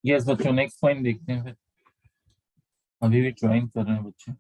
Yes बच्चों, next point देखते हैं फिर। अभी भी ज्वाइन कर रहे हैं बच्चे।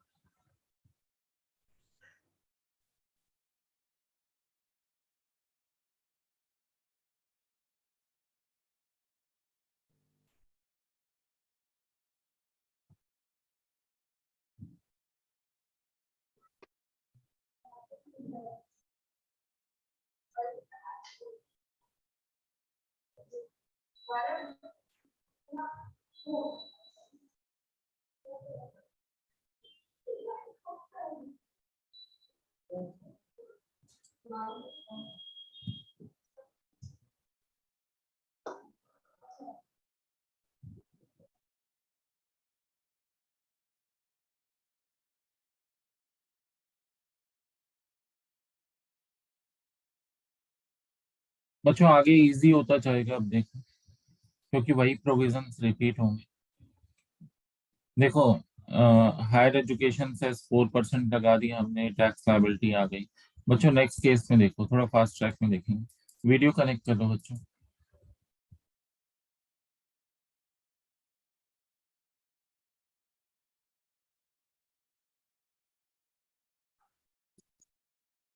बच्चों आगे इजी होता जाएगा अब देखो, क्योंकि वही प्रोविजंस रिपीट होंगे। देखो, हायर एजुकेशन से 4% लगा दिया हमने, टैक्स लायबिलिटी आ गई। बच्चों नेक्स्ट केस में देखो, थोड़ा फास्ट ट्रैक में देखेंगे। वीडियो कनेक्ट कर लो बच्चों।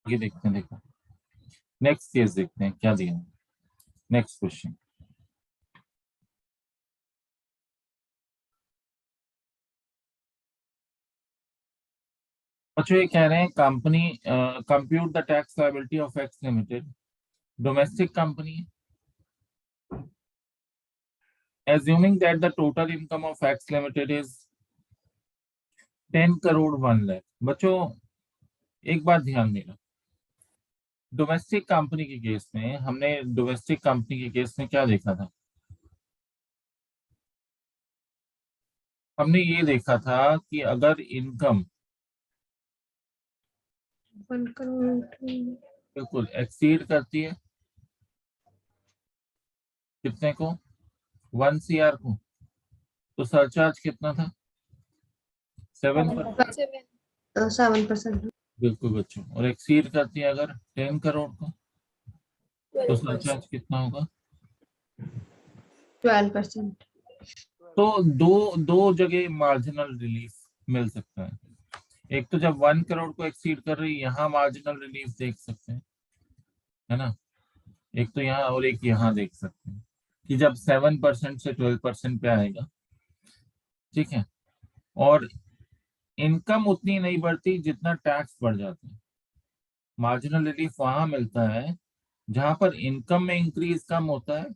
ये देखते हैं, देखो नेक्स्ट केस देखते हैं क्या दिया। Next question. बच्चों ये कह रहे हैं company compute the tax liability of x limited, domestic company, assuming that the total income of X Limited is 10 crore 1 lakh. बच्चों एक बात ध्यान देना, डोमेस्टिक कंपनी के केस में हमने डोमेस्टिक कंपनी के केस में क्या देखा था? हमने ये देखा था कि अगर इनकम 1 करोड़ बिल्कुल एक्सीड करती है कितने को, 1 CR को, तो सरचार्ज कितना था? 7%। 7%। बिल्कुल बच्चों, और एक्सीड करती है अगर 10 करोड़ को, तो सरचार्ज कितना होगा? 12%। तो दो दो जगह मार्जिनल रिलीफ मिल सकता है। एक तो जब 1 करोड़ को एक्सीड कर रही, यहाँ मार्जिनल रिलीफ देख सकते हैं, है ना। एक तो यहाँ और एक यहाँ देख सकते हैं कि जब 7% से 12% पे आएगा, ठीक है, और इनकम उतनी नहीं बढ़ती जितना टैक्स बढ़ जाता है। मार्जिनल रिलीफ वहां मिलता है जहां पर इनकम में इंक्रीज कम होता है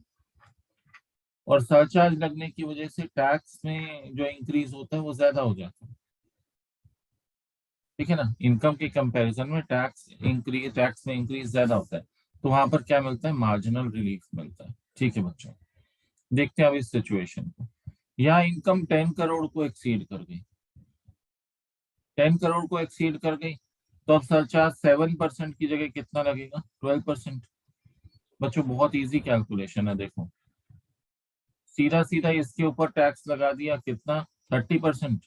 और सरचार्ज लगने की वजह से टैक्स में जो इंक्रीज होता है वो ज्यादा हो जाता है। ठीक है ना, इनकम के कंपैरिजन में टैक्स में इंक्रीज ज्यादा होता है, तो वहां पर क्या मिलता है? मार्जिनल रिलीफ मिलता है। ठीक है बच्चों, देखते हैं अब इस सिचुएशन को। यहाँ इनकम 10 करोड़ को एक्सीड कर गई, 10 करोड़ को एक्सीड कर गई, तो अब सरचार्ज 7% की जगह कितना लगेगा? 12%। बच्चों बहुत इजी कैलकुलेशन है, देखो सीधा सीधा इसके ऊपर टैक्स लगा दिया, कितना? 30%।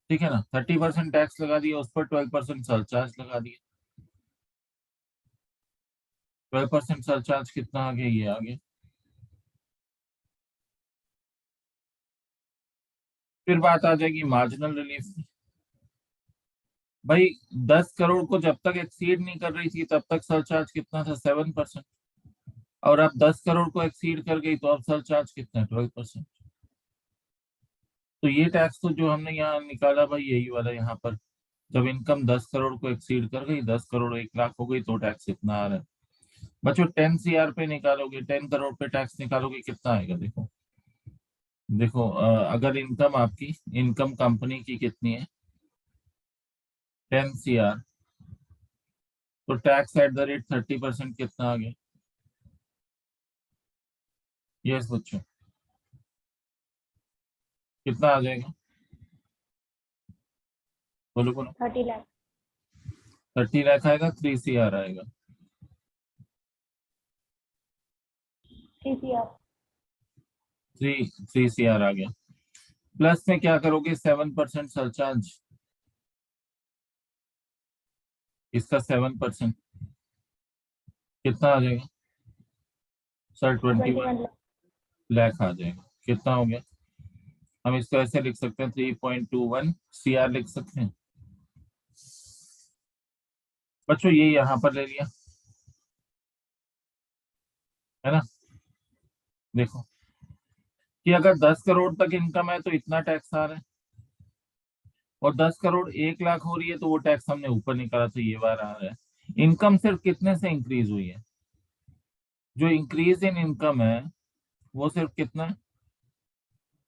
ठीक है ना, 30% टैक्स लगा दिया, उस पर 12% सरचार्ज लगा दिया। 12% सरचार्ज कितना आ गया? ये आ गया। फिर बात आ जाएगी मार्जिनल रिलीफ की। भाई 10 करोड़ को जब तक एक्सीड नहीं कर रही थी तब तक सरचार्ज कितना था? 7%। और अब 10 करोड़ को एक्सीड कर गई तो अब सरचार्ज कितना है? 12%। तो ये टैक्स तो जो हमने यहाँ निकाला भाई, यही वाला यहाँ पर, जब इनकम 10 करोड़ को एक्सीड कर गई, 10 करोड़ 1 लाख हो गई, तो टैक्स कितना आ रहा है? बच्चों 10 CR पे निकालोगे, 10 करोड़ पे टैक्स निकालोगे, कितना आएगा? देखो देखो, अगर इनकम आपकी, इनकम कंपनी की कितनी है? 10 CR, तो टैक्स एट द रेट 30% कितना आ गया? यस बच्चों, कितना आ जाएगा? बोलो बोलो। 30 लाख। 30 लाख आएगा, 3 CR आएगा। 3 CR। 3 CR आ गया। प्लस में क्या करोगे? 7% सरचार्ज, इसका 7% कितना आ जाएगा सर? 21। 21 लाख। लाख आ जाएगा। कितना हो गया? हम इसको ऐसे लिख सकते हैं 3.21 CR लिख सकते हैं बच्चों। ये यहाँ पर ले लिया है ना। देखो कि अगर 10 करोड़ तक इनकम है तो इतना टैक्स आ रहा है, और 10 करोड़ 1 लाख हो रही है तो वो टैक्स हमने ऊपर निकाला तो ये बार आ रहा है। इनकम सिर्फ कितने से इंक्रीज हुई है? जो इंक्रीज इन इनकम है वो सिर्फ कितना है?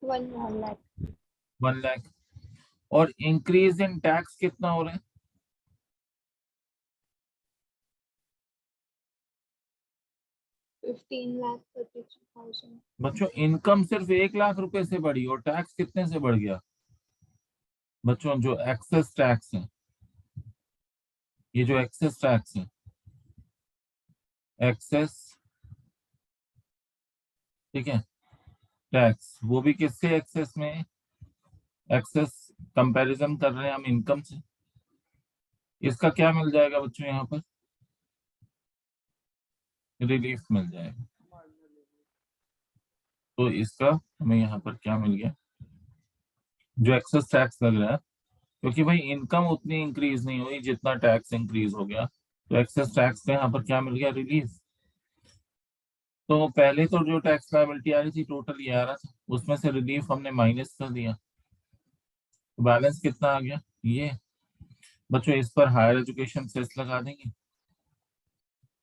1 lakh. 1 लाख। और इंक्रीज इन टैक्स कितना हो रहा है? 15,33,000. बच्चों इनकम सिर्फ 1 लाख रुपए से बढ़ी और टैक्स कितने से बढ़ गया? बच्चों जो एक्सेस टैक्स है, ये जो एक्सेस टैक्स है, एक्सेस, ठीक है, टैक्स, वो भी किससे एक्सेस में है? एक्सेस कंपैरिजन कर रहे हैं हम इनकम से। इसका क्या मिल जाएगा बच्चों? यहाँ पर रिलीफ मिल जाएगा। तो इसका हमें यहाँ पर क्या मिल गया? जो एक्सेस टैक्स लग रहा है, क्योंकि भाई इनकम उतनी इंक्रीज नहीं हुई जितना टैक्स इंक्रीज हो गया, तो एक्सेस टैक्स का यहाँ पर क्या मिल गया? रिलीफ। तो पहले तो जो टैक्स लायबिलिटी आ रही थी टोटल ये आ रहा था, उसमें से रिलीफ हमने माइनस कर दिया, तो बैलेंस कितना आ गया? ये। बच्चों इस पर हायर एजुकेशन सेस लगा देंगे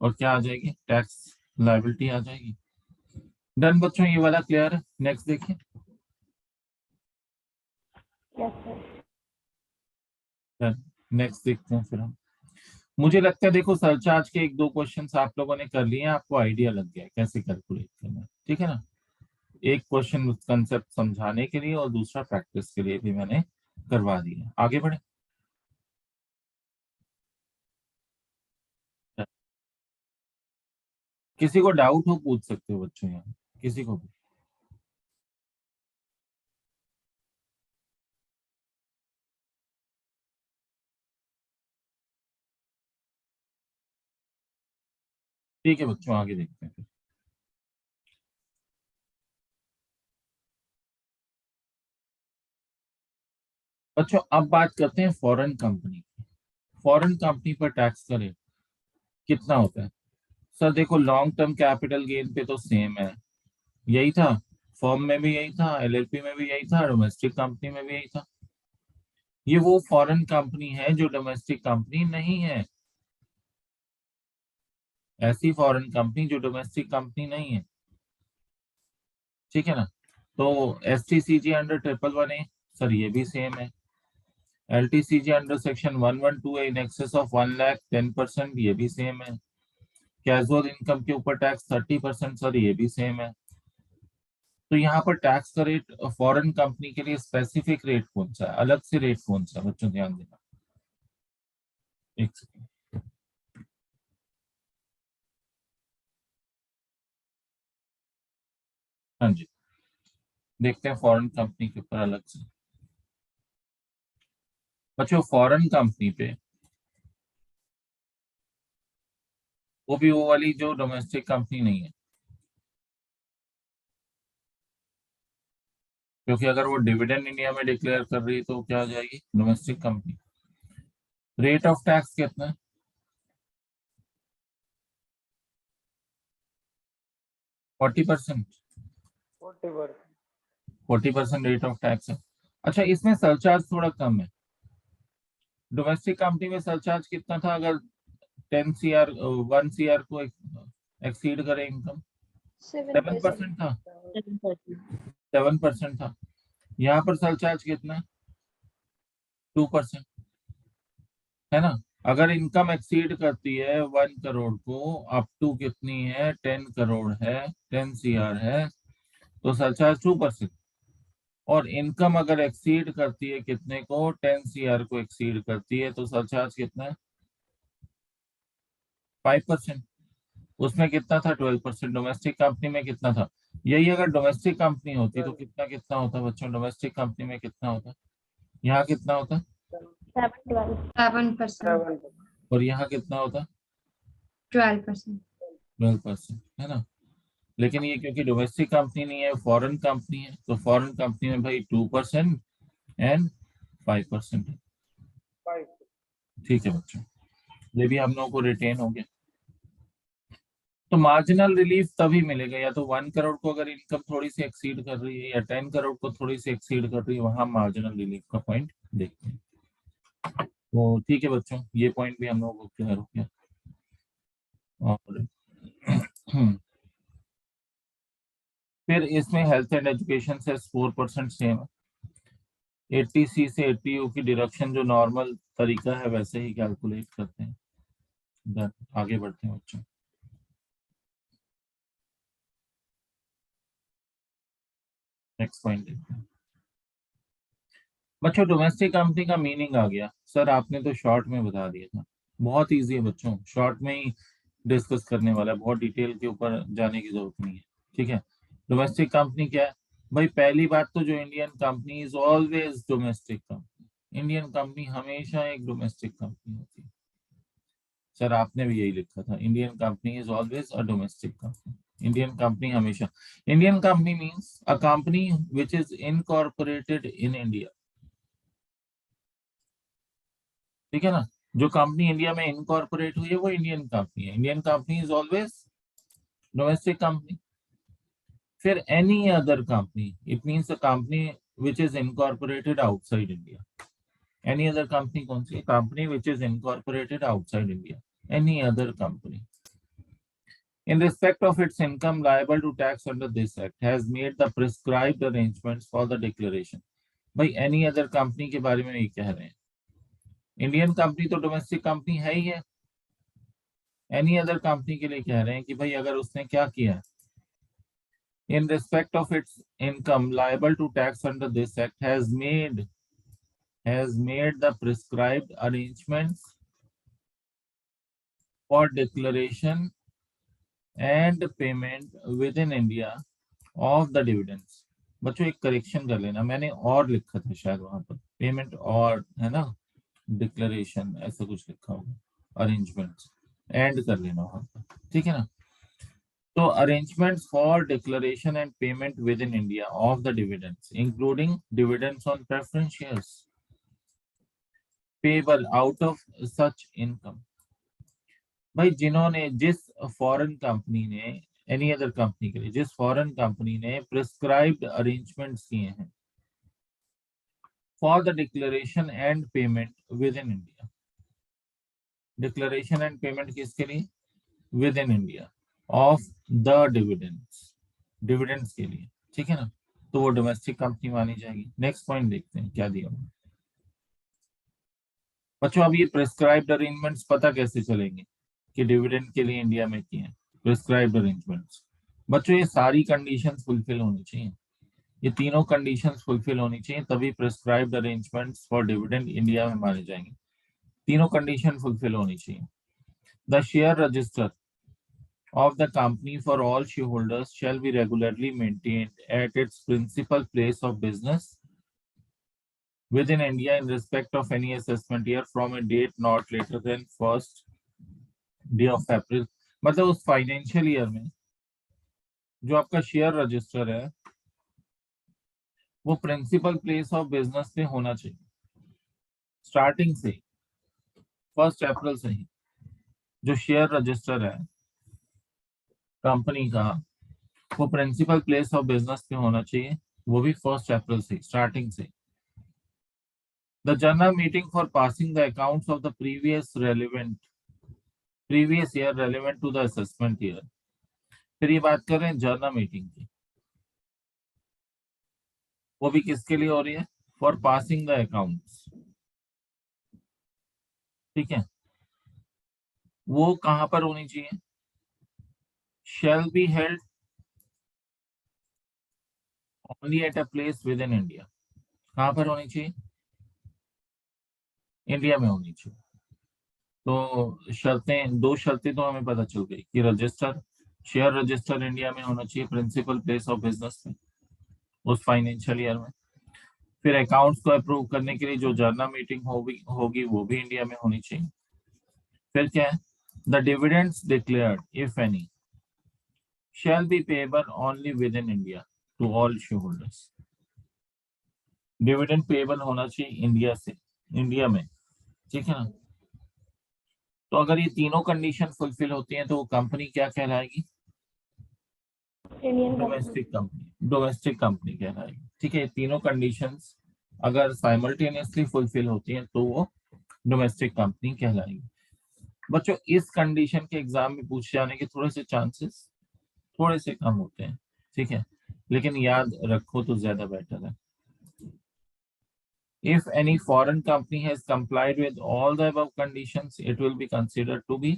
और क्या आ जाएगी? टैक्स लायबिलिटी आ जाएगी। डन बच्चों, ये वाला क्लियर है। नेक्स्ट देखिए। Yes, sir. डन। नेक्स्ट देखते हैं फिर हम। मुझे लगता है देखो सरचार्ज के 1-2 क्वेश्चंस आप लोगों ने कर लिए हैं, आपको आइडिया लग गया है कैसे कैलकुलेट करना है, ठीक है ना। एक क्वेश्चन कंसेप्ट समझाने के लिए और दूसरा प्रैक्टिस के लिए भी मैंने करवा दिया। आगे बढ़े। किसी को डाउट हो पूछ सकते हो बच्चों, यहाँ किसी को भी। ठीक है बच्चों, आगे देखते हैं फिर। बच्चों अब बात करते हैं फॉरेन कंपनी की। फॉरेन कंपनी पर टैक्स का रेट कितना होता है? सर देखो लॉन्ग टर्म कैपिटल गेन पे तो सेम है, यही था। फर्म में भी यही था, एलएलपी में भी यही था, डोमेस्टिक कंपनी में भी यही था। ये वो फॉरेन कंपनी है जो डोमेस्टिक कंपनी नहीं है। ऐसी फॉरेन कंपनी जो डोमेस्टिक कंपनी नहीं है, ठीक है ना। तो एसटीसीजी अंडर 111A, सर ये भी सेम है। LTCG under section 112A in excess of 1 lakh 10%, ये भी सेम है। कैजुअल इनकम के ऊपर टैक्स 30%, सर ये भी सेम है। तो यहाँ पर टैक्स का रेट फॉरेन कंपनी के लिए स्पेसिफिक रेट कौन सा है, अलग से रेट कौन सा है बच्चों? ध्यान देना। एक सेकंड। हाँ जी, देखते हैं फॉरेन कंपनी के ऊपर अलग से। बच्चों फॉरेन कंपनी पे वो भी वो वाली जो डोमेस्टिक कंपनी नहीं है, क्योंकि अगर वो डिविडेंड इंडिया में डिक्लेयर कर रही है तो क्या आ जाएगी? Domestic company. Rate of tax कितना है? 40%। 40%। 40% रेट ऑफ टैक्स है। अच्छा इसमें सरचार्ज थोड़ा कम है। डोमेस्टिक कंपनी में सरचार्ज कितना था? अगर 10 CR 1 CR को एक्सीड करे इनकम, 7%. 7% था। 7% था। यहाँ पर सरचार्ज कितना है? 2%, है ना। अगर इनकम एक्सीड करती है 1 करोड़ को, अप टू कितनी है? 10 करोड़ है, 10 CR है, तो सरचार्ज 2%। और इनकम अगर एक्सीड करती है कितने को? 10 CR को एक्सीड करती है, तो सरचार्ज कितना है? 5%। उसमें कितना था? 12%। डोमेस्टिक कंपनी में कितना था? यही अगर डोमेस्टिक कंपनी होती तो कितना कितना होता बच्चों? डोमेस्टिक कंपनी में कितना होता? यहाँ कितना होता? 7%. और यहाँ कितना होता? 12%. 12%, है ना। लेकिन ये क्योंकि डोमेस्टिक कंपनी नहीं है, फॉरेन कंपनी है, तो फॉरेन कंपनी में भाई 2% एंड 5% है। 5. ठीक है बच्चों, ये भी हम लोगों को रिटेन हो गया। तो मार्जिनल रिलीफ तभी मिलेगा या तो 1 करोड़ को अगर इनकम थोड़ी सी एक्सीड कर रही है, या 10 करोड़ को थोड़ी सी एक्सीड कर रही है, वहां मार्जिनल रिलीफ का पॉइंट देखते हैं। तो ठीक है बच्चों, ये पॉइंट भी हम लोगों को क्लियर हो गया। और फिर इसमें हेल्थ एंड एजुकेशन से 4% सेम है। 80C से 80U की डिडक्शन जो नॉर्मल तरीका है वैसे ही कैलकुलेट करते हैं। Done. आगे बढ़ते हैं बच्चों। नेक्स्ट पॉइंट देखते हैं बच्चों। डोमेस्टिक कंपनी का मीनिंग आ गया सर, आपने तो शॉर्ट में बता दिया था। बहुत इजी है बच्चों, शॉर्ट में ही डिस्कस करने वाला है, बहुत डिटेल के ऊपर जाने की जरूरत नहीं है। ठीक है, डोमेस्टिक कंपनी क्या है भाई? पहली बात तो जो Indian company is always domestic company. Indian company हमेशा एक डोमेस्टिक कंपनी होती है। सर आपने भी यही लिखा था, Indian company is always a domestic company. Indian company हमेशा, Indian company means a company which is incorporated in India. ठीक है ना, जो कंपनी इंडिया में इनकॉर्पोरेट हुई है वो इंडियन कंपनी है। Indian company is always domestic company. फिर any other company, it means a company which is incorporated outside India. Any other company कौन सी? Company which is incorporated outside India, any other company in respect of its income liable to tax under this act has made the prescribed arrangements for the declaration। भाई any other company के बारे में ये कह रहे हैं, Indian company तो domestic company है ही है, एनी अदर कंपनी के लिए कह रहे हैं कि भाई अगर उसने क्या किया है, in respect of its income liable to tax under this act has made the prescribed arrangements for declaration and payment within India of the dividends। बच्चों एक करेक्शन कर लेना, मैंने और लिखा था शायद वहां पर, पेमेंट और है ना, डिक्लेरेशन ऐसा कुछ लिखा होगा, अरेंजमेंट्स एंड कर लेना वहां पर। ठीक है ना, तो arrangements for declaration and payment with in India of the dividends including dividends on preference shares payable out of such income. भाई जिन्होंने, जिस फॉरेन कंपनी ने, एनी अदर कंपनी के लिए जिस फॉरेन कंपनी ने प्रिस्क्राइब्ड अरेंजमेंट्स किए हैं for the declaration and payment with in India. Declaration and payment किसके लिए? With in India of the dividends, dividends के लिए। ठीक है ना, तो वो डोमेस्टिक कंपनी मानी जाएगी। नेक्स्ट पॉइंट देखते हैं क्या दिया हुआ बच्चों। अब ये प्रिस्क्राइब्ड अरेंजमेंट्स पता कैसे चलेंगे कि डिविडेंड के लिए इंडिया में किए हैं प्रिस्क्राइब्ड अरेंजमेंट्स? बच्चों ये सारी कंडीशंस फुलफिल होनी चाहिए, ये तीनों कंडीशंस फुलफिल होनी चाहिए, तभी prescribed arrangements for dividend India में माने जाएंगे। तीनों कंडीशन फुलफिल होनी चाहिए। The share register of the company for all shareholders shall be regularly maintained at its principal place of business within India in respect of any assessment year from a date not later than first day of April। मतलब उस financial year में जो आपका share register है वो principal place of business पे होना चाहिए स्टार्टिंग से, 1 अप्रैल से ही। जो शेयर रजिस्टर है कंपनी का वो प्रिंसिपल प्लेस ऑफ बिजनेस पे होना चाहिए, वो भी 1 अप्रैल से, स्टार्टिंग से। The general meeting for passing the accounts of the previous year relevant to the assessment year। फिर ये बात कर रहे हैं जर्नल मीटिंग की, वो भी किसके लिए हो रही है? For passing the accounts. ठीक है, वो कहां पर होनी चाहिए? shall be held only at a place within India। कहां पर होनी चाहिए? इंडिया में होनी चाहिए। तो शर्तें, 2 शर्तें तो हमें पता चल गई कि रजिस्टर, शेयर रजिस्टर इंडिया में होना चाहिए प्रिंसिपल प्लेस ऑफ बिजनेस में उस फाइनेंशियल ईयर में। फिर अकाउंट्स को अप्रूव करने के लिए जो जर्नल मीटिंग होगी वो भी इंडिया में होनी चाहिए। फिर क्या है? The dividends declared if any shall be payable only within India to all shareholders. Dividend payable होना चाहिए इंडिया से, इंडिया में, ठीक है ना। तो अगर ये तीनों कंडीशन फुलफिल होती हैं तो वो कंपनी क्या कहलाएगी? इंडियन डोमेस्टिक कंपनी कहलाएगी, ठीक है। तीनों कंडीशंस अगर साइमल्टेनियसली फुलफिल होती हैं तो वो डोमेस्टिक कंपनी कहलाएगी। बच्चों इस कंडीशन के एग्जाम में पूछे जाने के थोड़े से चांसेस थोड़े से कम होते हैं, ठीक है, लेकिन याद रखो तो ज्यादा बेटर है। If any foreign company has complied with all the above conditions, it will be considered to be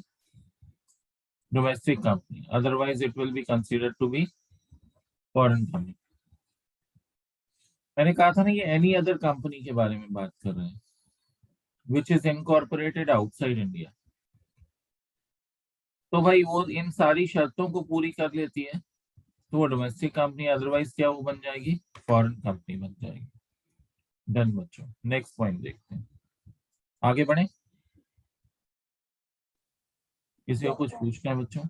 domestic company. Otherwise, it will be considered to be foreign company. मैंने कहा था ना ये any other company के बारे में बात कर रहे हैं, which is incorporated outside India. तो भाई वो इन सारी शर्तों को पूरी कर लेती है तो वो डोमेस्टिक कंपनी, अदरवाइज क्या वो बन जाएगी? फॉरेन कंपनी बन जाएगी। डन बच्चों, नेक्स्ट पॉइंट देखते हैं, आगे बढ़े। किसी को कुछ पूछना है बच्चों?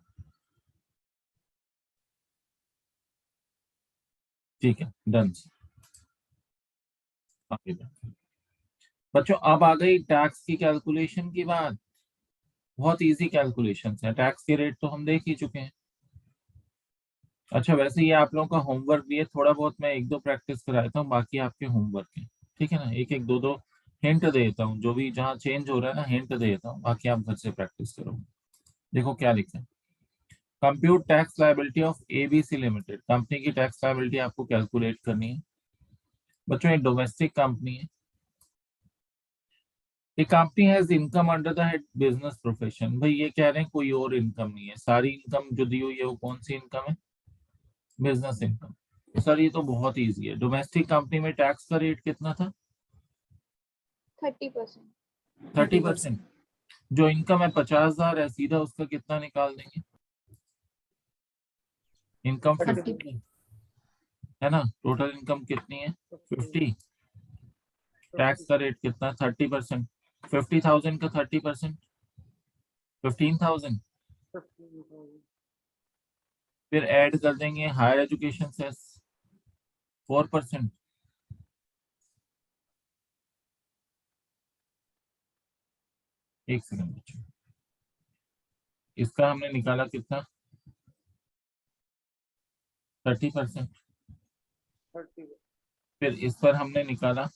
ठीक है, डन। आगे बढ़ते हैं बच्चों। अब आ गई टैक्स की कैलकुलेशन की बात। बहुत इजी कैलकुलेशन है, टैक्स के रेट तो हम देख ही चुके हैं। अच्छा वैसे ये आप लोगों का होमवर्क भी है, थोड़ा बहुत मैं एक दो प्रैक्टिस कराता हूँ, बाकी आपके होमवर्क है, ठीक है ना। एक एक दो दो हिंट दे देता हूँ, जो भी जहाँ चेंज हो रहा है ना हिंट दे देता हूँ, बाकी आप घर से प्रैक्टिस करो। देखो क्या लिखा है, compute tax liability of ABC limited. Company की टैक्स लायबिलिटी आपको कैलकुलेट करनी है बच्चों। एक डोमेस्टिक कंपनी है। A company has income under the head business profession। भाई ये कह रहे हैं कोई और इनकम नहीं है, सारी इनकम जो दी हुई है वो कौन सी इनकम है? Business income. सर ये तो बहुत इजी है। डोमेस्टिक कंपनी में टैक्स का रेट कितना था? 30%। 30%। जो इनकम है 50,000 है, सीधा उसका कितना निकाल देंगे? इनकम 50 है ना। टोटल इनकम कितनी है? 50। टैक्स का रेट कितना? 30%। 50,000 का 30% 15,000। फिर ऐड कर देंगे हायर एजुकेशन सेस 4%। एक सेकंड बच्चों, इसका हमने निकाला कितना? 30%। फिर इस पर हमने निकाला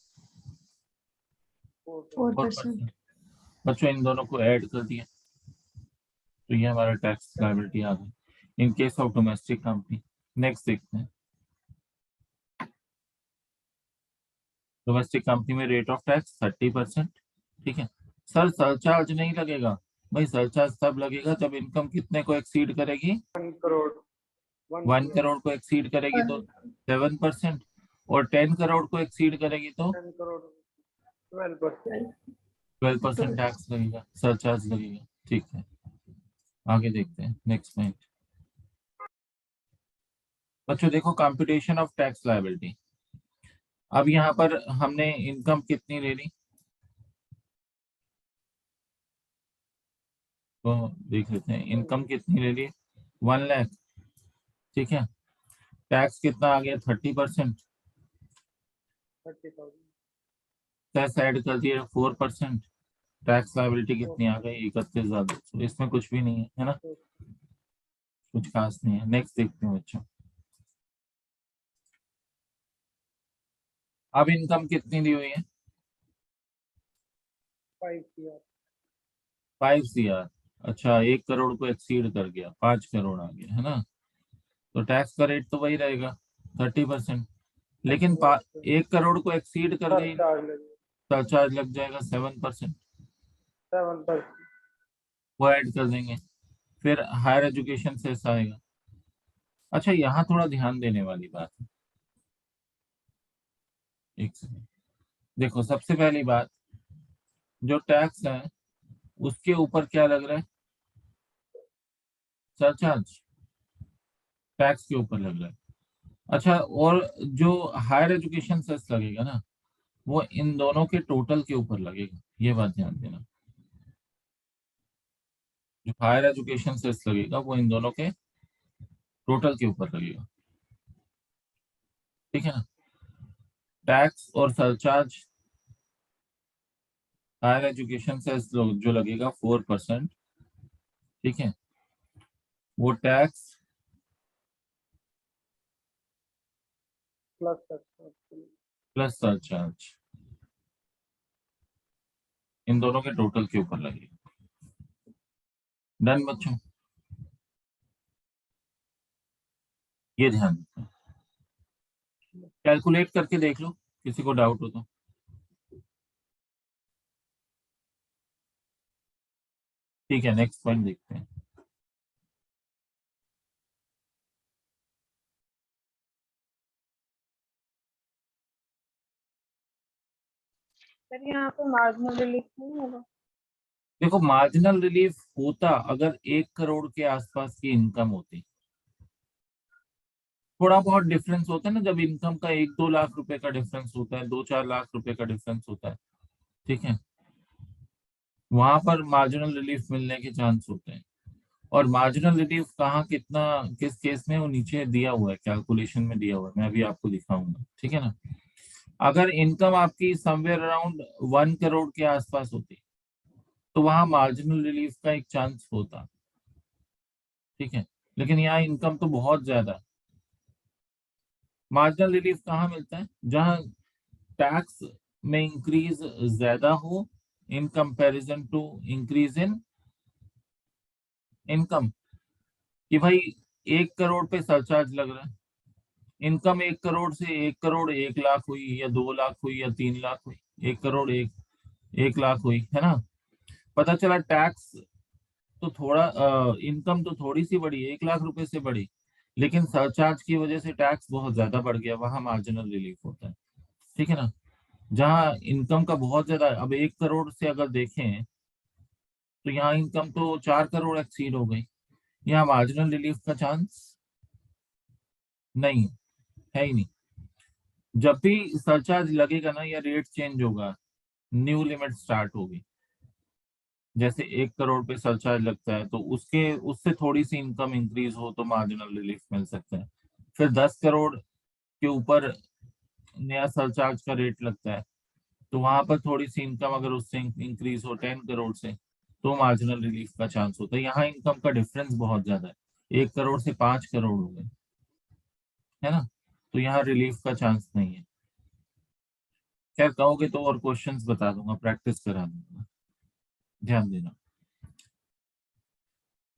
4%। बच्चों इन दोनों को ऐड कर दिया तो ये हमारा टैक्स लायबिलिटी आ गई in case of domestic company. Next देखते हैं, डोमेस्टिक कंपनी में रेट ऑफ टैक्स 30%, ठीक है। सर सरचार्ज नहीं लगेगा? भाई सरचार्ज तब लगेगा जब इनकम कितने को एक्सीड करेगी? 1 करोड़ 1 करोड़ को एक्सीड करेगी तो 7%, और 10 करोड़ को एक्सीड करेगी तो 10 करोड़ 12%। 12% टैक्स लगेगा, सरचार्ज लगेगा, ठीक है। आगे देखते हैं नेक्स्ट पॉइंट। बच्चों देखो कंप्यूटेशन ऑफ टैक्स लायबिलिटी। अब यहाँ पर हमने इनकम कितनी ले ली तो देख लेते हैं। इनकम कितनी ले ली? 1 लाख, ठीक है। टैक्स कितना आ गया? 30%। 30,000। टैक्स ऐड कर दिया 4%। टैक्स लायबिलिटी कितनी आ गई? 31,200। इसमें कुछ भी नहीं है ना, कुछ खास नहीं है। नेक्स्ट देखते हैं बच्चों। अब इनकम कितनी दी हुई है? 5 CR। 5 CR। अच्छा 1 करोड़ को एक्सीड कर गया, 5 करोड़ आ गया है ना, तो टैक्स का रेट तो वही रहेगा 30%। लेकिन 1 करोड़ को एक्सीड कर गई सरचार्ज लगेगा सरचार्ज लग जाएगा 7%, 7%। वो ऐड कर देंगे। फिर हायर एजुकेशन से आएगा। अच्छा यहाँ थोड़ा ध्यान देने वाली बात है, एक सेकंड। देखो सबसे पहली बात, जो टैक्स है उसके ऊपर क्या लग रहा है? सरचार्ज टैक्स के ऊपर लग रहा है। अच्छा और जो हायर एजुकेशन सेस लगेगा ना वो इन दोनों के टोटल के ऊपर लगेगा, ये बात ध्यान देना। जो हायर एजुकेशन सेस लगेगा वो इन दोनों के टोटल के ऊपर लगेगा, ठीक है ना। टैक्स और सरचार्ज हायर एजुकेशन से जो लगेगा 4%, ठीक है, वो टैक्स प्लस प्लस सरचार्ज इन दोनों के टोटल के ऊपर लगेगा। डन बच्चों, ये ध्यान रखना। कैलकुलेट करके देख लो, किसी को डाउट हो तो। ठीक है, नेक्स्ट पॉइंट देखते हैं। सर यहाँ पे मार्जिनल रिलीफ नहीं होगा? देखो, मार्जिनल रिलीफ होता अगर 1 करोड़ के आसपास की इनकम होती। थोड़ा बहुत डिफरेंस होता है ना, जब इनकम का 1-2 लाख रुपए का डिफरेंस होता है, 2-4 लाख रुपए का डिफरेंस होता है, ठीक है, वहां पर मार्जिनल रिलीफ मिलने के चांस होते हैं। और मार्जिनल रिलीफ कहाँ कितना किस केस में, वो नीचे दिया हुआ है, कैलकुलेशन में दिया हुआ है, मैं अभी आपको दिखाऊंगा, ठीक है ना। अगर इनकम आपकी समवेयर अराउंड 1 करोड़ के आसपास होती तो वहां मार्जिनल रिलीफ का एक चांस होता, ठीक है। लेकिन यहाँ इनकम तो बहुत ज्यादा है। मार्जिनल रिलीफ कहाँ मिलता है? जहां टैक्स में इंक्रीज ज्यादा हो in comparison to increase in income, कि भाई 1 करोड़ पे सरचार्ज लग रहा है, इनकम 1 करोड़ से 1 करोड़ 1 लाख हुई या 2 लाख हुई या 3 लाख हुई, 1 करोड़ 1 लाख हुई, है ना। पता चला टैक्स तो थोड़ा, इनकम तो थोड़ी सी बढ़ी, 1 लाख रुपए से बढ़ी, लेकिन सरचार्ज की वजह से टैक्स बहुत ज्यादा बढ़ गया, वहां मार्जिनल रिलीफ होता है, ठीक है ना। जहाँ इनकम का बहुत ज्यादा, अब 1 करोड़ से अगर देखें तो यहाँ इनकम तो 4 करोड़ एक्सीड हो गई, यहाँ मार्जिनल रिलीफ का चांस नहीं है ही नहीं। जब भी सरचार्ज लगेगा ना या रेट चेंज होगा, न्यू लिमिट स्टार्ट होगी। जैसे 1 करोड़ पे सरचार्ज लगता है तो उसके उससे थोड़ी सी इनकम इंक्रीज हो तो मार्जिनल रिलीफ मिल सकता है। फिर 10 करोड़ के ऊपर नया सरचार्ज का रेट लगता है तो वहां पर थोड़ी सी इनकम अगर उससे इंक्रीज हो 10 करोड़ से तो मार्जिनल रिलीफ का चांस होता है। यहाँ इनकम का डिफरेंस बहुत ज्यादा है, 1 करोड़ से 5 करोड़ हो गए, है ना, तो यहाँ रिलीफ का चांस नहीं है। खैर कहोगे तो और क्वेश्चंस बता दूंगा, प्रैक्टिस करा दूंगा, ध्यान देना।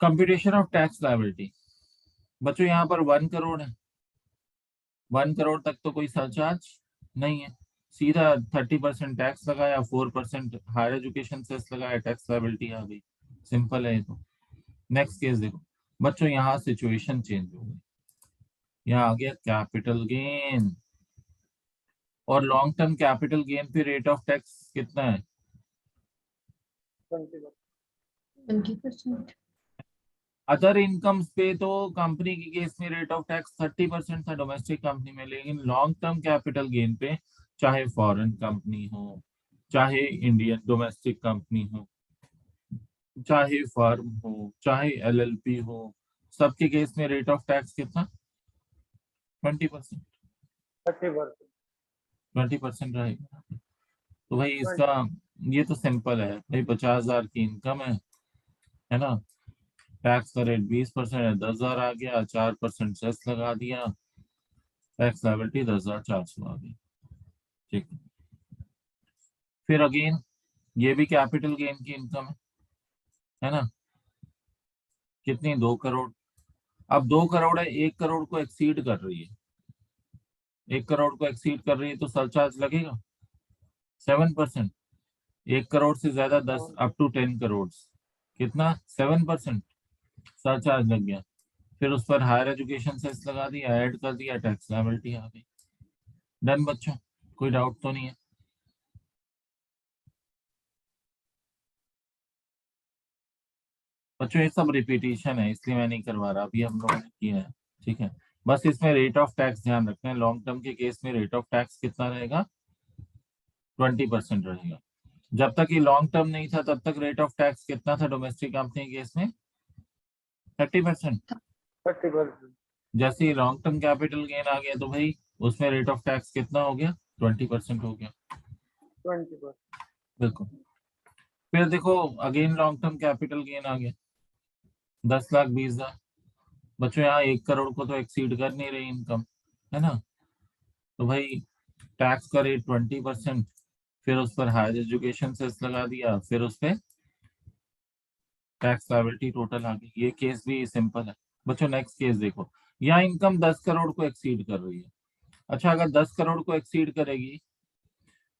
कंप्यूटेशन ऑफ टैक्स लायबिलिटी, बच्चों यहाँ पर 1 करोड़ है, 1 करोड़ तक तो कोई सरचार्ज नहीं है, सीधा 30% टैक्स लगाया, 4% हायर एजुकेशन सेस लगाया, टैक्स लायबिलिटी आ गई, सिंपल है ये तो। नेक्स्ट केस देखो बच्चों, यहाँ सिचुएशन चेंज हो गई, यहाँ आ गया कैपिटल गेन, और लॉन्ग टर्म कैपिटल गेन पे रेट ऑफ टैक्स कितना है? 20%। अदर इनकम्स पे तो कंपनी के केस में रेट ऑफ टैक्स 30% था डोमेस्टिक कंपनी में, लेकिन लॉन्ग टर्म कैपिटल गेन पे चाहे फॉरेन कंपनी हो, चाहे इंडियन डोमेस्टिक कंपनी हो, चाहे फर्म हो, चाहे एलएलपी हो, सबके केस में रेट ऑफ टैक्स कितना? 20%। 30%। 20% रहेगा। तो भाई इसका ये तो सिंपल है भाई, 50,000 की इनकम है ना, टैक्स का रेट 20% है, 10,000 आ गया, 4% सेस लगा दिया, टैक्स लायबिलिटी 10,400 आ गई, ठीक है। फिर अगेन ये भी कैपिटल गेन की इनकम है ना, कितनी? 2 करोड़। अब 2 करोड़ है, 1 करोड़ को एक्सीड कर रही है, 1 करोड़ को एक्सीड कर रही है तो सरचार्ज लगेगा 7%। 1 करोड़ से ज्यादा 10 अप टू 10 करोड़ कितना? 7% सरचार्ज लग गया। फिर उस पर हायर एजुकेशन सेस लगा दिया, ऐड कर दिया, टैक्स लायबिलिटी आ गई। डन बच्चों, कोई डाउट तो नहीं है? बच्चों ये सब रिपीटिशन है इसलिए मैं नहीं करवा रहा, अभी हम लोगों ने किया है, ठीक है। बस इसमें रेट ऑफ टैक्स ध्यान रखना है, लॉन्ग टर्म के केस में रेट ऑफ टैक्स कितना रहेगा? 20% रहेगा। जब तक ये लॉन्ग टर्म नहीं था तब तक रेट ऑफ टैक्स कितना था डोमेस्टिक कंपनी के केस में? 30%। 30%। जैसे ही लॉन्ग टर्म कैपिटल गेन आ गया तो भाई उसमें रेट ऑफ टैक्स कितना हो गया, 20% हो गया। 20%। बिल्कुल। फिर देखो again long term capital gain आ गया 10,20,000। बच्चों यहाँ 1 करोड़ को तो एक्सीड कर नहीं रही इनकम, है ना, तो भाई टैक्स का रेट 20%, फिर उस पर हायर एजुकेशन सेस लगा दिया, फिर उस पर टैक्स लायबिलिटी टोटल आ गई। ये केस भी सिंपल है। बच्चों नेक्स्ट केस देखो, यहाँ इनकम 10 करोड़ को एक्सीड कर रही है। अच्छा, अगर 10 करोड़ को एक्सीड करेगी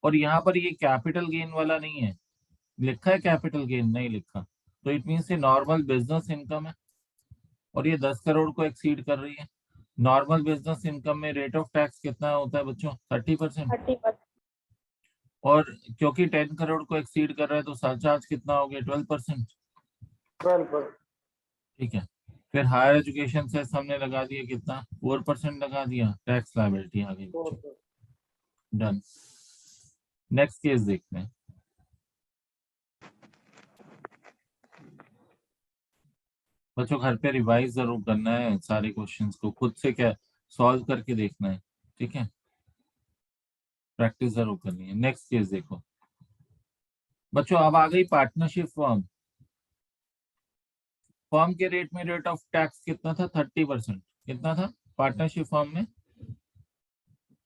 और यहाँ पर ये कैपिटल गेन वाला नहीं है, लिखा है कैपिटल गेन नहीं लिखा, तो इट मीन्स ये नॉर्मल बिजनेस इनकम है और ये 10 करोड़ को एक्सीड कर रही है। नॉर्मल बिजनेस इनकम में रेट ऑफ टैक्स कितना होता है बच्चों, 30%। 30%। और क्योंकि 10 करोड़ को एक्सीड कर रहा है तो सरचार्ज कितना हो गया, 12%। 12%। ठीक है। फिर हायर एजुकेशन से हमने लगा दिया कितना, 4% लगा दिया, टैक्स लायबिलिटी आ गई बच्चों। 4%। डन। नेक्स्ट केस देखते हैं। बच्चों घर पे रिवाइज जरूर करना है, सारे क्वेश्चंस को खुद से क्या सॉल्व करके देखना है, ठीक है, प्रैक्टिस जरूर करनी है। नेक्स्ट केस देखो बच्चों, अब आ गई पार्टनरशिप फर्म। फर्म के रेट में रेट ऑफ टैक्स कितना था, 30%। कितना था पार्टनरशिप फर्म में,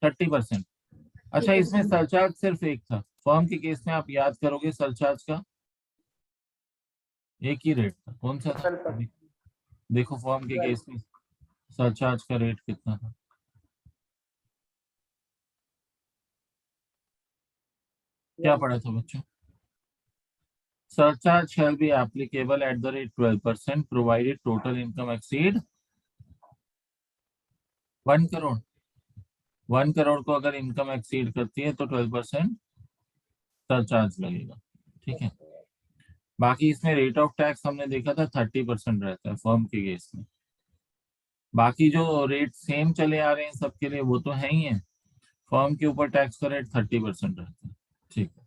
30%। अच्छा, इसमें सरचार्ज सिर्फ एक था। फर्म के केस में आप याद करोगे सरचार्ज का एक ही रेट था, कौन सा था, 12%। देखो फर्म के केस में सरचार्ज का रेट कितना था, क्या पढ़ा था बच्चों, surcharge shall be applicable at the rate 12% provided total income exceed 1 crore. 1 crore को अगर इनकम एक्सीड करती है तो 12% सरचार्ज लगेगा, ठीक है। बाकी इसमें रेट ऑफ टैक्स हमने देखा था 30% रहता है फर्म के केस में। बाकी जो रेट सेम चले आ रहे हैं सबके लिए वो तो है ही है, फर्म के ऊपर टैक्स का रेट 30% रहता है, ठीक है।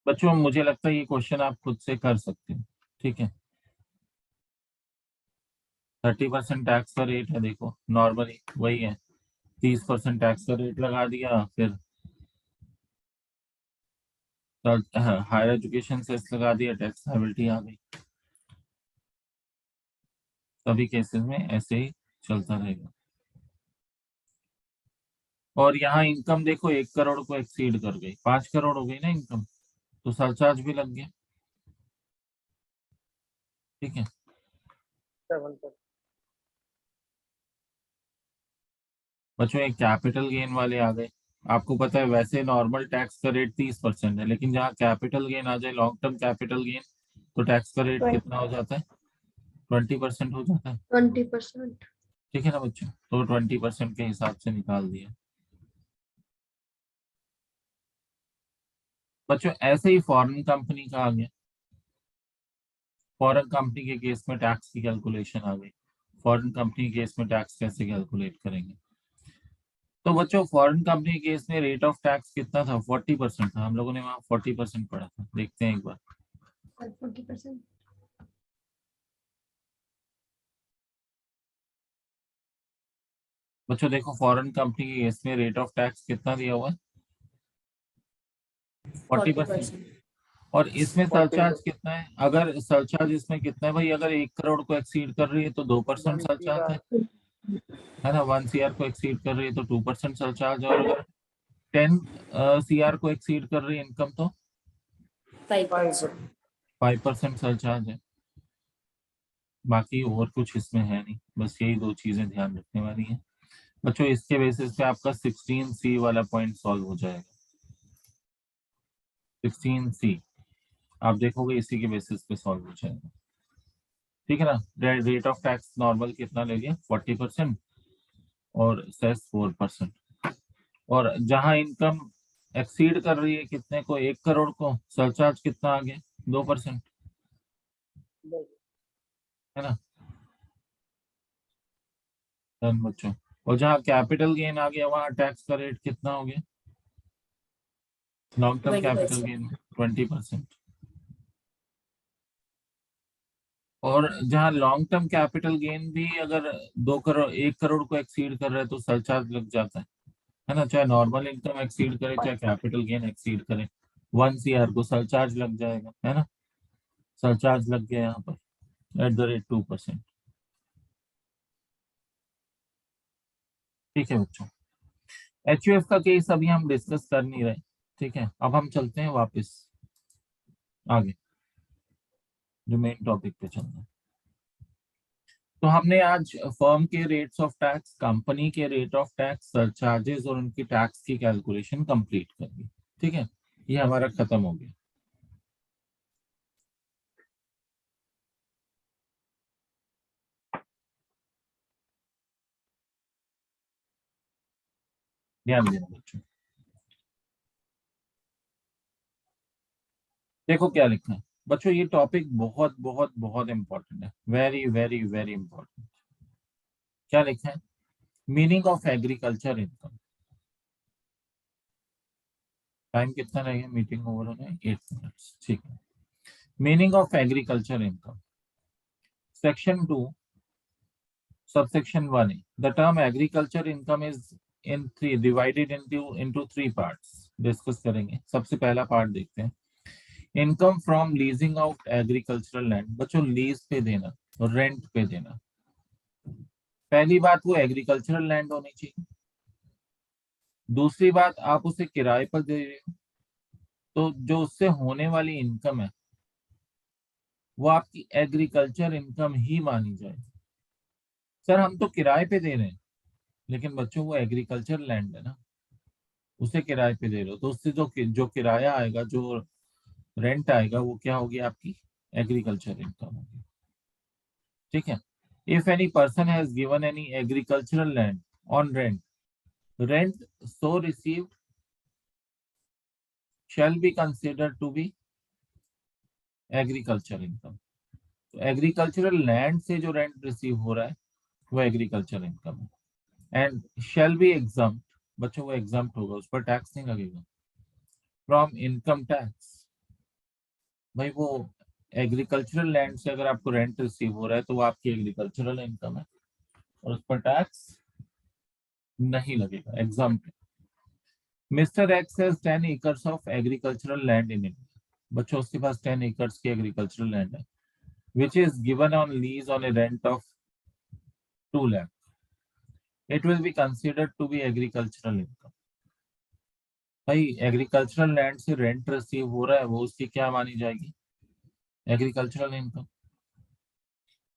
बच्चों मुझे लगता है ये क्वेश्चन आप खुद से कर सकते हो, ठीक है। 30% टैक्स का रेट है, देखो नॉर्मली वही है, 30% टैक्स का रेट लगा दिया, फिर हायर एजुकेशन सेस लगा दिया, टैक्स लायबिलिटी आ गई। सभी केसेस में ऐसे ही चलता रहेगा। और यहाँ इनकम देखो 1 करोड़ को एक्सीड कर गई, 5 करोड़ हो गई ना इनकम, तो सरचार्ज भी लग गया, ठीक है। 7%। बच्चों एक कैपिटल गेन वाले आ गए। आपको पता है वैसे नॉर्मल टैक्स का रेट 30% है, लेकिन जहाँ कैपिटल गेन आ जाए, लॉन्ग टर्म कैपिटल गेन, तो टैक्स का रेट कितना हो जाता है, 20% हो जाता है, 20%। ठीक है ना बच्चों, तो 20% के हिसाब से निकाल दिया। बच्चों ऐसे ही फॉरेन कंपनी का आ गया, फॉरेन कंपनी के केस में टैक्स की कैलकुलेशन आ गई। फॉरेन कंपनी के केस में टैक्स कैसे कैलकुलेट करेंगे, तो बच्चों फॉरेन कंपनी के केस में रेट ऑफ टैक्स कितना था, 40% था। हम लोगों ने वहाँ 40% पढ़ा था, देखते हैं एक बार। 40%। बच्चों देखो फॉरेन कंपनी के केस में रेट ऑफ टैक्स कितना दिया हुआ है, 40%। और इसमें सरचार्ज कितना है, अगर सरचार्ज इसमें कितना है भाई, अगर 1 करोड़ को एक्सीड कर रही है तो 2% 1 सरचार्ज CR। है ना, 1 CR को एक्सीड कर रही है तो 2% सरचार्ज, और अगर 10 CR को एक्सीड कर रही है इनकम तो 5%। 5% सरचार्ज है। बाकी और कुछ इसमें है नहीं, बस यही दो चीजें ध्यान रखने वाली हैं बच्चों। इसके बेसिस पे आपका 16C वाला पॉइंट सॉल्व हो जाएगा। 16C आप देखोगे इसी के बेसिस पे सॉल्व हो जाएगा, ठीक है ना। रेट ऑफ टैक्स नॉर्मल कितना ले लिया, 40% और सेस 4%। और जहां इनकम एक्सीड कर रही है कितने को, 1 करोड़ को, सरचार्ज कितना आ गया, 2%, है ना। डन बच्चों, और जहाँ कैपिटल गेन आ गया वहां टैक्स का रेट कितना हो गया? Long term capital 20%। गेन 20%। और जहाँ लॉन्ग टर्म कैपिटल गेन भी अगर 2 करोड़ 1 करोड़ को एक्सीड कर रहा है तो सरचार्ज लग जाता है ना? चाहे नॉर्मल इनकम एक्सीड करे चाहे कैपिटल गेन एक्सीड करे, 1 CR को सरचार्ज लग जाएगा, है ना? सरचार्ज लग गया यहाँ पर @2%। ठीक है बच्चों, HUF का केस अभी हम डिस्कस कर नहीं रहे, ठीक है? अब हम चलते हैं वापस आगे, जो मेन टॉपिक पे चलना है। तो हमने आज फर्म के रेट्स ऑफ टैक्स, कंपनी के रेट ऑफ टैक्स, सरचार्जेस और उनकी टैक्स की कैलकुलेशन कंप्लीट कर दी, ठीक है? ये हमारा खत्म हो गया। ध्यान देना बच्चों, देखो क्या लिखा है बच्चों, ये टॉपिक बहुत बहुत बहुत इंपॉर्टेंट है, वेरी वेरी वेरी इंपॉर्टेंट। क्या लिखा है? Meaning of agriculture income. Time कितना रहेगा मीटिंग ओवर होने? 8 मिनट्स, ठीक है। Meaning of agriculture income, section 2 subsection 1A. The term agriculture income is divided into 3 parts. Discuss करेंगे। सबसे पहला पार्ट देखते हैं, income from leasing out agricultural land. बच्चों लीज पे देना और रेंट पे देना, पहली बात वो एग्रीकल्चरल लैंड होनी चाहिए। दूसरी बात आप उसे किराए पर दे रहे हो, तो जो उससे होने वाली इनकम है वो आपकी एग्रीकल्चर इनकम ही मानी जाएगी। सर हम तो किराए पे दे रहे हैं, लेकिन बच्चों वो एग्रीकल्चर लैंड है ना, उसे किराए पे दे रहे हो, तो उससे जो किराया आएगा, जो रेंट आएगा, वो क्या होगी? आपकी एग्रीकल्चर इनकम होगी, ठीक है? If any person has given any agricultural land on rent, rent so received shall be considered to be agriculture income. तो एग्रीकल्चरल लैंड से जो रेंट रिसीव हो रहा है वो एग्रीकल्चर इनकम है। एंड शैल बी एग्जाम्प्ट, बच्चों वो एग्जाम्प्ट होगा, उस पर टैक्स नहीं लगेगा फ्रॉम इनकम टैक्स। भाई वो एग्रीकल्चरल लैंड से अगर आपको रेंट रिसीव हो रहा है तो वो आपकी एग्रीकल्चरल इनकम है और उस पर टैक्स नहीं लगेगा, exempt. Mister x has 10 acres of agricultural land in India. बच्चों उसके पास 10 एकर्स की एग्रीकल्चरल लैंड है, which is given on lease on a rent of 2 lakh. It will be considered to be agricultural income. भाई agricultural land से rent receive हो रहा है, वो उसकी क्या मानी जाएगी? Agricultural income.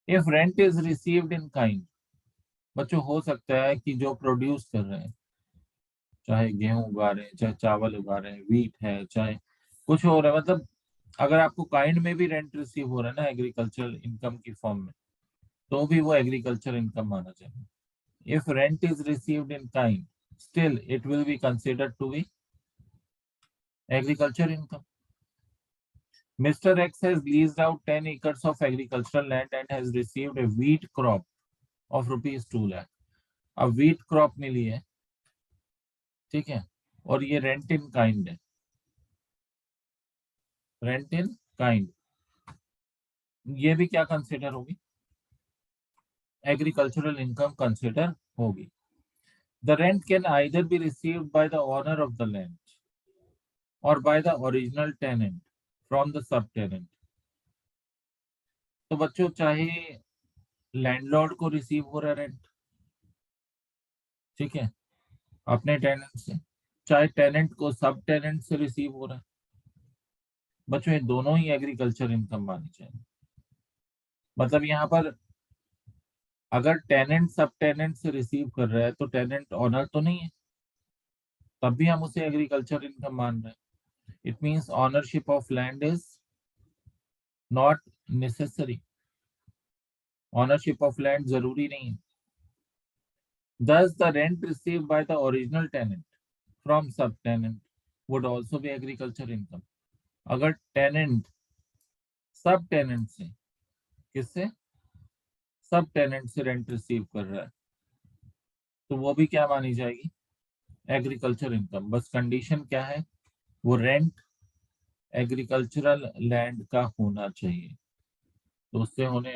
If rent is received in kind, बच्चों हो सकता है कि जो प्रोड्यूस कर रहे हैं, चाहे गेहूं उगा रहे हैं, चाहे चावल उगा रहे हैं, वीट है, चाहे कुछ हो रहा है, मतलब अगर आपको काइंड में भी रेंट रिसीव हो रहा है ना एग्रीकल्चरल इनकम की फॉर्म में, तो भी वो एग्रीकल्चर इनकम माना जाएगा। If rent is received in kind, still it will be considered to be agriculture income. Mr. X has leased out 10 acres of agricultural land and has received a wheat crop of rupees 2 lakh. अब wheat crop मिली है, ठीक है, और ये rent in kind है, rent in kind, ये भी क्या कंसिडर होगी? एग्रीकल्चरल इनकम कंसिडर होगी। The rent can either be received by the owner of the land or by the original tenant from the subtenant. तो बच्चों चाहे लैंडलॉर्ड को रिसीव हो रहा है रेंट, ठीक है, अपने टेनेंट से, चाहे टेनेंट को सब टेनेंट से रिसीव हो रहा है, बच्चों ये दोनों ही एग्रीकल्चर इनकम मानी जाएगी। मतलब यहाँ पर अगर टेनेंट सब टेनेंट से रिसीव कर रहा है तो टेनेंट ऑनर तो नहीं है, तब भी हम उसे एग्रीकल्चर इनकम मान रहे हैं। It means ownership of land is not necessary, ownership of land जरूरी नहीं है। Thus, the rent received by the original tenant from subtenant would also be agriculture income. अगर टेनेंट सब टेनेंट से, किससे? सब टेनेंट से रेंट रिसीव कर रहा है, तो वो भी क्या मानी जाएगी, एग्रीकल्चर इनकम। बस कंडीशन क्या है, वो रेंट एग्रीकल्चरल लैंड का होना चाहिए, तो उससे होने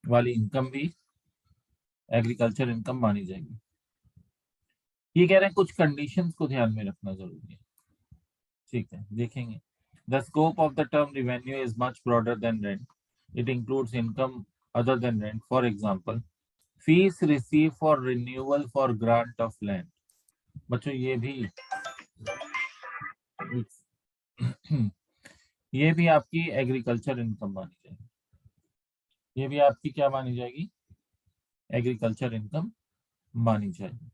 वाली इनकम भी एग्रीकल्चर इनकम मानी जाएगी। ये कह रहे हैं कुछ कंडीशंस को ध्यान में रखना जरूरी है, ठीक है, देखेंगे। The scope of the term revenue is much broader then rent, it includes income other than rent, for example fees receive for renewal for grant of land. बच्चों ये भी आपकी एग्रीकल्चर इनकम मानी जाएगी, ये भी आपकी क्या मानी जाएगी, एग्रीकल्चर इनकम मानी जाएगी।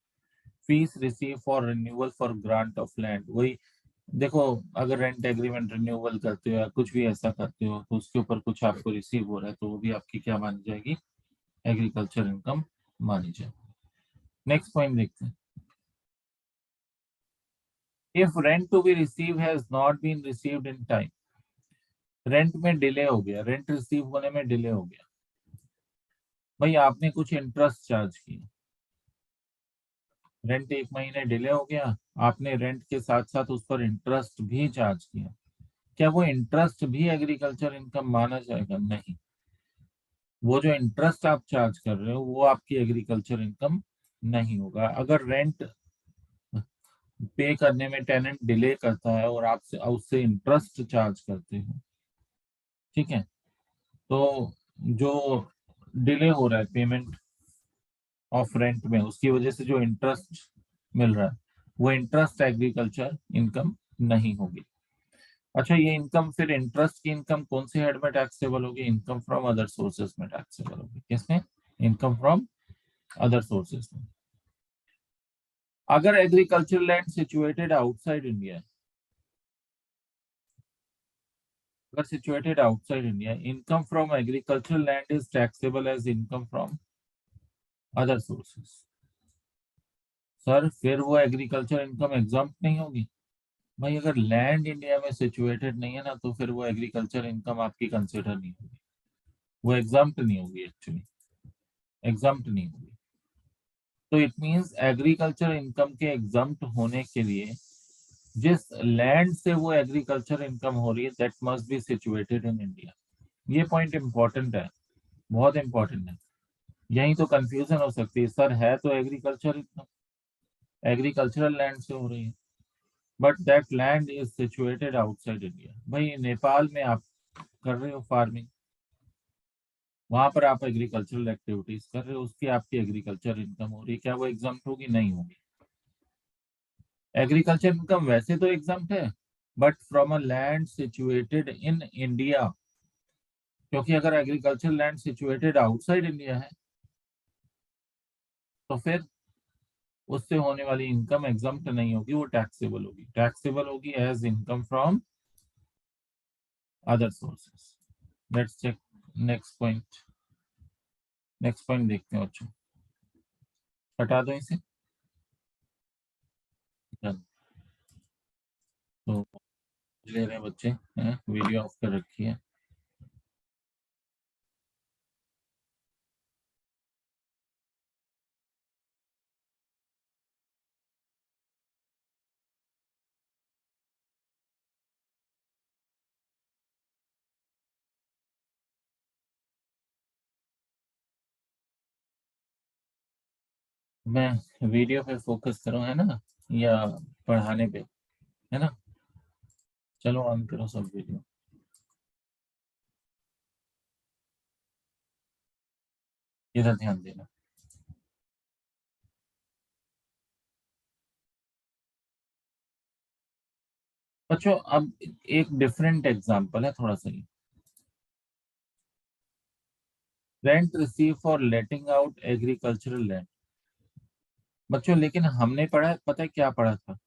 Fees receive for renewal for grant of land, वही देखो, अगर रेंट एग्रीमेंट रिन्यूअल करते हो या कुछ भी ऐसा करते हो तो उसके ऊपर कुछ आपको रिसीव हो रहा है, तो वो भी आपकी क्या मानी जाएगी, एग्रीकल्चर इनकम मानी जाएगी। नेक्स्ट पॉइंट देखते हैं। If rent to be receive has not been received in time, rent में डिले हो गया, रेंट रिसीव होने में डिले हो गया, भाई आपने कुछ इंटरेस्ट चार्ज किया, रेंट 1 महीने डिले हो गया, आपने रेंट के साथ साथ उस पर इंटरेस्ट भी चार्ज किया, क्या वो इंटरेस्ट भी एग्रीकल्चर इनकम माना जाएगा? नहीं, वो जो इंटरेस्ट आप चार्ज कर रहे हो वो आपकी एग्रीकल्चर इनकम नहीं होगा। अगर रेंट पे करने में टेनेंट डिले करता है और आप उससे इंटरेस्ट चार्ज करते हो, ठीक है, तो जो डिले हो रहा है पेमेंट ऑफ रेंट में, उसकी वजह से जो इंटरेस्ट मिल रहा है वो इंटरेस्ट एग्रीकल्चर इनकम नहीं होगी। अच्छा, ये इनकम फिर इंटरेस्ट की इनकम कौन से हेड में टैक्सेबल होगी, इनकम फ्रॉम अदर सोर्सेज में टैक्सेबल होगी। किसमें? इनकम फ्रॉम अदर सोर्सेज में। अगर agriculture land situated outside India, अगर situated outside India, income from agriculture land is taxable as income from other sources. Sir फिर वो एग्रीकल्चर इनकम एग्जम्प्ट नहीं होगी? भाई अगर लैंड इंडिया में सिचुएटेड नहीं है ना, तो फिर वो एग्रीकल्चर इनकम आपकी कंसिडर नहीं होगी, वो एग्जम्प्ट नहीं होगी, एक्चुअली एग्जम्प्ट नहीं होगी। तो इट मींस एग्रीकल्चर इनकम के एग्जम्प्ट होने के लिए जिस लैंड से वो एग्रीकल्चर इनकम हो रही है that must be situated in India. ये पॉइंट इंपॉर्टेंट है, बहुत इंपॉर्टेंट है। यही तो कंफ्यूजन हो सकती है, सर है तो एग्रीकल्चर इनकम, एग्रीकल्चरल लैंड से हो रही है, but that land is situated outside India. भाई नेपाल में आप कर रहे हो फार्मिंग, वहां पर आप एग्रीकल्चरल एक्टिविटीज कर रहे हो, उसकी आपकी एग्रीकल्चर इनकम हो रही है, क्या वो एग्जम्प्ट होगी? नहीं होगी। एग्रीकल्चर इनकम वैसे तो एग्जम्प्ट है, but from a land situated in India, क्योंकि अगर agriculture land situated outside India है तो फिर उससे होने वाली इनकम एग्जम्प्ट नहीं होगी, वो टैक्सेबल होगी, टैक्सेबल होगी as income from other sources. Let's check next point. Next point देखते हैं बच्चों, हटा दो इसे। चलो, तो ले रहे हैं बच्चे हैं, वीडियो ऑफ कर रखी है। मैं वीडियो पे फोकस करूँ है ना, या पढ़ाने पे, है ना? चलो ऑन करो सब वीडियो। इधर ध्यान देना। बच्चों अब एक डिफरेंट एग्जांपल है थोड़ा सा, rent receive for letting out agricultural land. बच्चों लेकिन हमने पढ़ा, पता है क्या पढ़ा था,